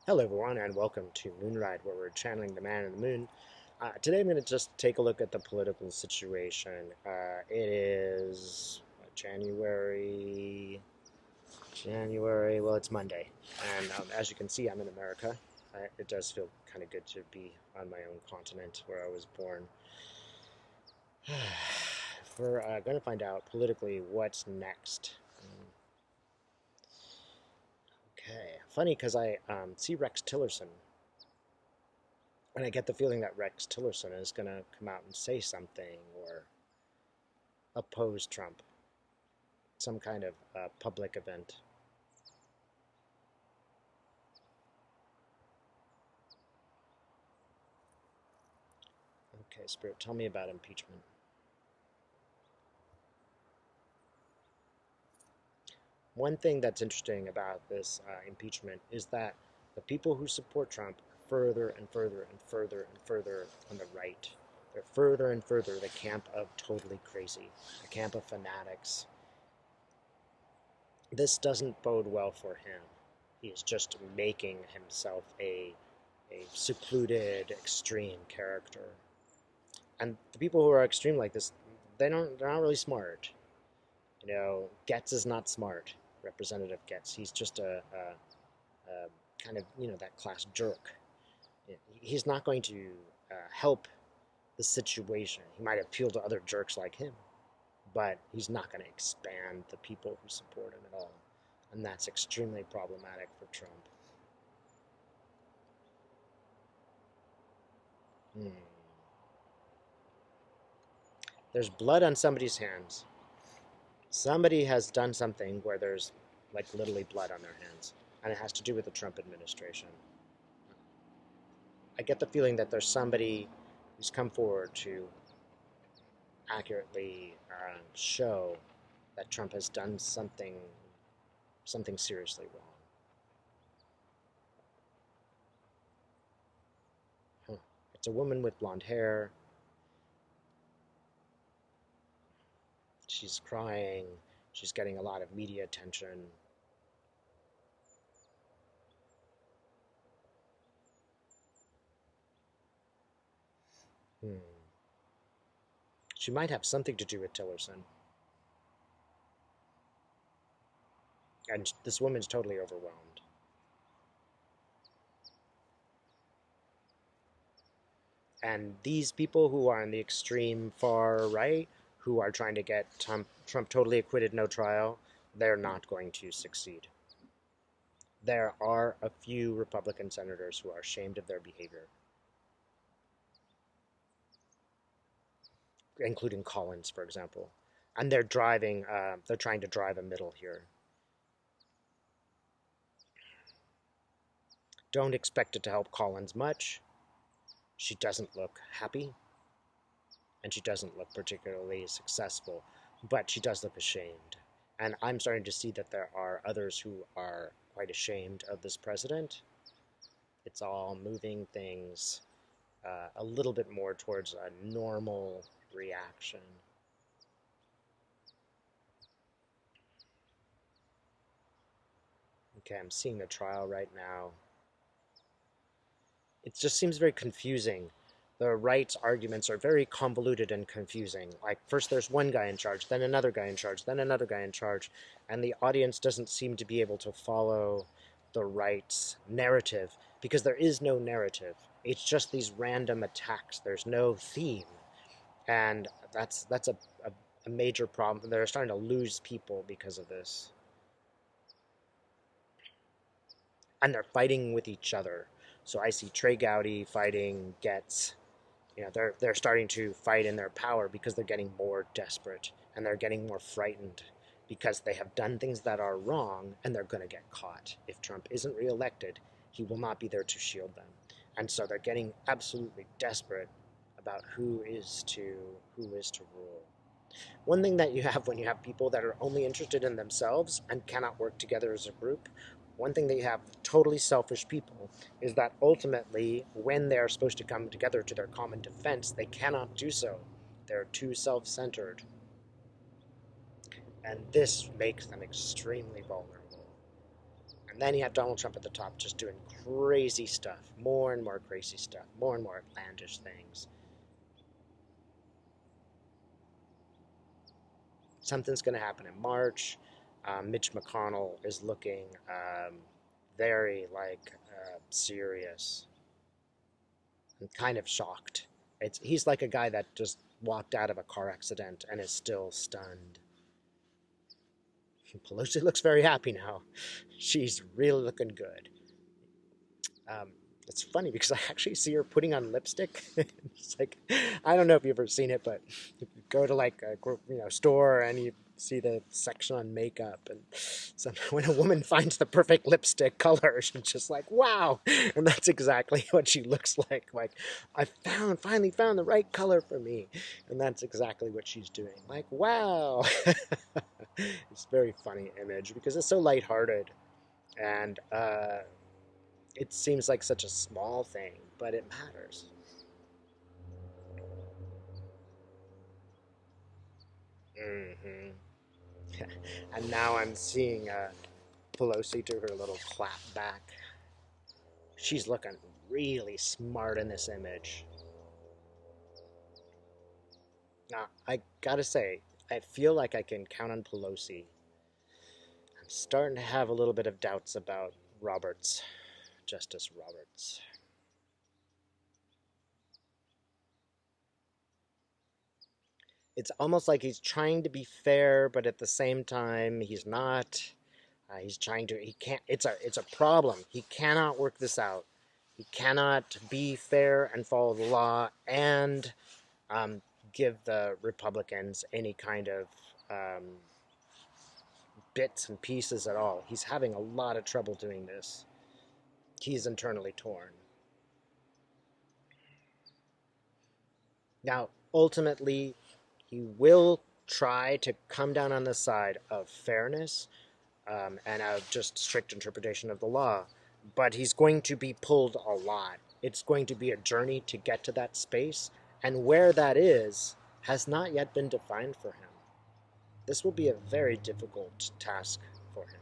Hello everyone and welcome to Moonride, where we're channeling the man in the moon. Today I'm going to just take a look at the political situation. It is January, well it's Monday, and as you can see I'm in America. It does feel kind of good to be on my own continent where I was born. We're going to find out politically what's next. Okay, funny because I see Rex Tillerson. And I get the feeling that Rex Tillerson is going to come out and say something or oppose Trump, some kind of public event. Okay, Spirit, tell me about impeachment. One thing that's interesting about this impeachment is that the people who support Trump are further and further and further and further on the right. They're further and further the camp of totally crazy, the camp of fanatics. This doesn't bode well for him. He is just making himself a secluded, extreme character. And the people who are extreme like this, they're not really smart. You know, Getz is not smart. Representative Getz, he's just a kind of, that class jerk. He's not going to help the situation. He might appeal to other jerks like him, but he's not going to expand the people who support him at all. And that's extremely problematic for Trump. There's blood on somebody's hands. Somebody has done something where there's like literally blood on their hands, and it has to do with the Trump administration. I get the feeling that there's somebody who's come forward to accurately show that Trump has done something seriously wrong. It's a woman with blonde hair. She's crying. She's getting a lot of media attention. She might have something to do with Tillerson. And this woman's totally overwhelmed. And these people who are on the extreme far right, who are trying to get Trump totally acquitted, no trial, they're not going to succeed. There are a few Republican senators who are ashamed of their behavior, including Collins, for example. And they're trying to drive a middle here. Don't expect it to help Collins much. She doesn't look happy, and she doesn't look particularly successful, but she does look ashamed. And I'm starting to see that there are others who are quite ashamed of this president. It's all moving things a little bit more towards a normal reaction. Okay, I'm seeing the trial right now. It just seems very confusing. The right's arguments are very convoluted and confusing. Like, first there's one guy in charge, then another guy in charge, then another guy in charge, and the audience doesn't seem to be able to follow the right's narrative, because there is no narrative. It's just these random attacks. There's no theme. And that's a major problem. They're starting to lose people because of this. And they're fighting with each other. So I see Trey Gowdy fighting Getz. They're starting to fight in their power because they're getting more desperate, and they're getting more frightened because they have done things that are wrong, and they're going to get caught. If Trump isn't reelected, he will not be there to shield them. And so they're getting absolutely desperate about who is to rule. One thing that you have when you have people that are only interested in themselves and cannot work together as a group, one thing that you have totally selfish people is that ultimately, when they are supposed to come together to their common defense, they cannot do so. They're too self-centered. And this makes them extremely vulnerable. And then you have Donald Trump at the top just doing crazy stuff, more and more crazy stuff, more and more outlandish things. Something's going to happen in March. Mitch McConnell is looking very serious and kind of shocked. He's like a guy that just walked out of a car accident and is still stunned. Pelosi looks very happy now. She's really looking good. It's funny because I actually see her putting on lipstick. It's like, I don't know if you've ever seen it, but if you go to like a store and you see the section on makeup, and so when a woman finds the perfect lipstick color, she's just like, wow. And that's exactly what she looks like. Like, I finally found the right color for me. And that's exactly what she's doing. Like, wow. It's a very funny image because it's so lighthearted. And it seems like such a small thing, but it matters. Mm-hmm. And now I'm seeing Pelosi do her little clap back. She's looking really smart in this image. Now, I gotta say, I feel like I can count on Pelosi. I'm starting to have a little bit of doubts about Roberts, Justice Roberts. It's almost like he's trying to be fair, but at the same time, he's not. He's trying to. He can't. It's a problem. He cannot work this out. He cannot be fair and follow the law and give the Republicans any kind of bits and pieces at all. He's having a lot of trouble doing this. He's internally torn. Now, ultimately, he will try to come down on the side of fairness and of just strict interpretation of the law. But he's going to be pulled a lot. It's going to be a journey to get to that space, and where that is has not yet been defined for him. This will be a very difficult task for him.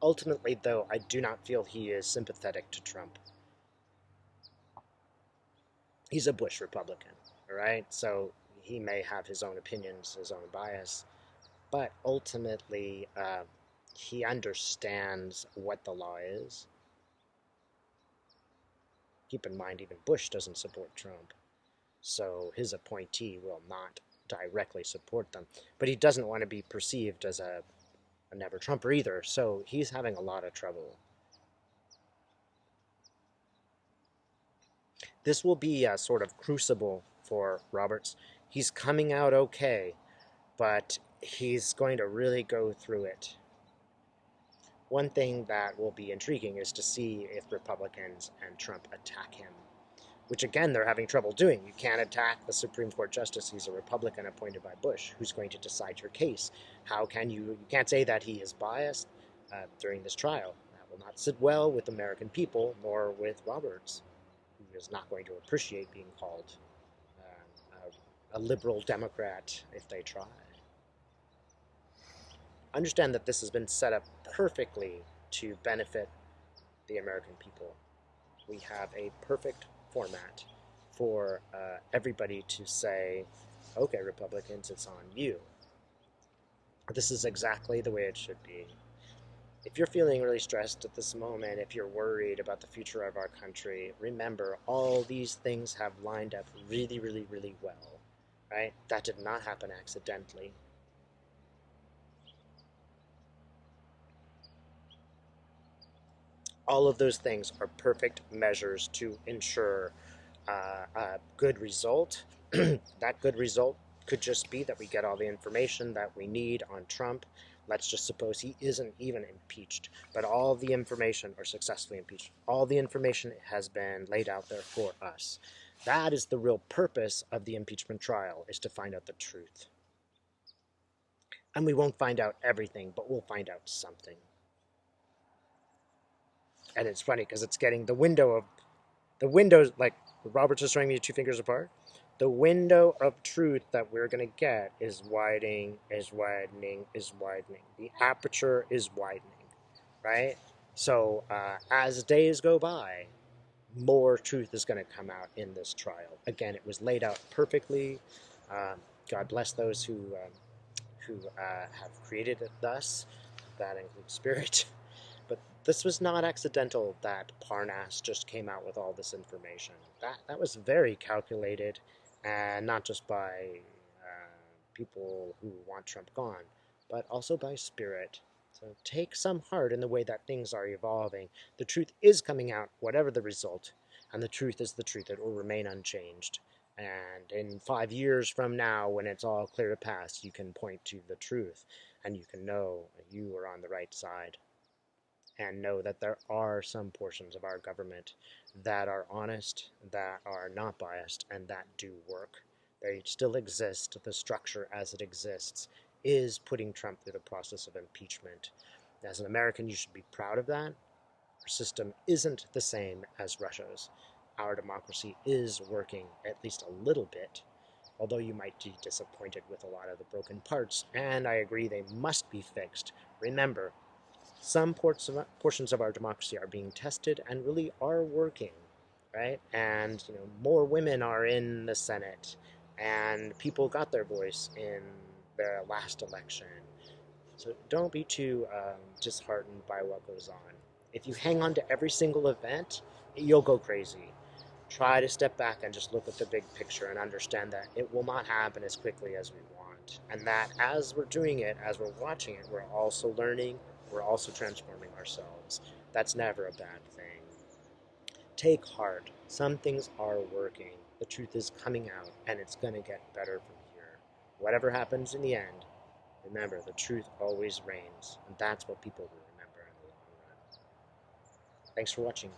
Ultimately, though, I do not feel he is sympathetic to Trump. He's a Bush Republican, all right? So he may have his own opinions, his own bias, but ultimately he understands what the law is. Keep in mind, even Bush doesn't support Trump, so his appointee will not directly support them. But he doesn't want to be perceived as a never-Trumper either, so he's having a lot of trouble. This will be a sort of crucible for Roberts. He's coming out okay, but he's going to really go through it. One thing that will be intriguing is to see if Republicans and Trump attack him, which again they're having trouble doing. You can't attack the Supreme Court justice. He's a Republican appointed by Bush who's going to decide your case. How can you can't say that he is biased during this trial. That will not sit well with American people, nor with Roberts, who is not going to appreciate being called a liberal Democrat if they try. Understand that this has been set up perfectly to benefit the American people. We have a perfect format for everybody to say, okay, Republicans, it's on you. This is exactly the way it should be. If you're feeling really stressed at this moment, if you're worried about the future of our country, remember all these things have lined up really, really, really well, right? That did not happen accidentally. All of those things are perfect measures to ensure a good result. That good result could just be that we get all the information that we need on Trump. Let's just suppose he isn't even impeached, but all the information, or successfully impeached, all the information has been laid out there for us. That is the real purpose of the impeachment trial, is to find out the truth. And we won't find out everything, but we'll find out something. And it's funny because it's getting the windows, like Robert's is showing me 2 fingers apart. The window of truth that we're going to get is widening, is widening, is widening. The aperture is widening, right? So as days go by, more truth is going to come out in this trial. Again, it was laid out perfectly. Um, God bless those who have created it thus. That includes spirit. But this was not accidental that Parnas just came out with all this information. That was very calculated, and not just by people who want Trump gone, but also by spirit. So take some heart in the way that things are evolving. The truth is coming out, whatever the result, and the truth is the truth. It will remain unchanged. And in 5 years from now, when it's all clear to pass, you can point to the truth, and you can know you are on the right side. And know that there are some portions of our government that are honest, that are not biased, and that do work. They still exist. The structure as it exists is putting Trump through the process of impeachment. As an American, you should be proud of that. Our system isn't the same as Russia's. Our democracy is working at least a little bit, although you might be disappointed with a lot of the broken parts, and I agree they must be fixed. Remember, some portions of our democracy are being tested and really are working, right? And more women are in the Senate, and people got their voice in the last election. So don't be too disheartened by what goes on. If you hang on to every single event, you'll go crazy. Try to step back and just look at the big picture and understand that it will not happen as quickly as we want. And that as we're doing it, as we're watching it, we're also learning, we're also transforming ourselves. That's never a bad thing. Take heart. Some things are working. The truth is coming out, and it's going to get better from here. Whatever happens in the end, remember, the truth always reigns, and that's what people will remember in the long run. Thanks for watching.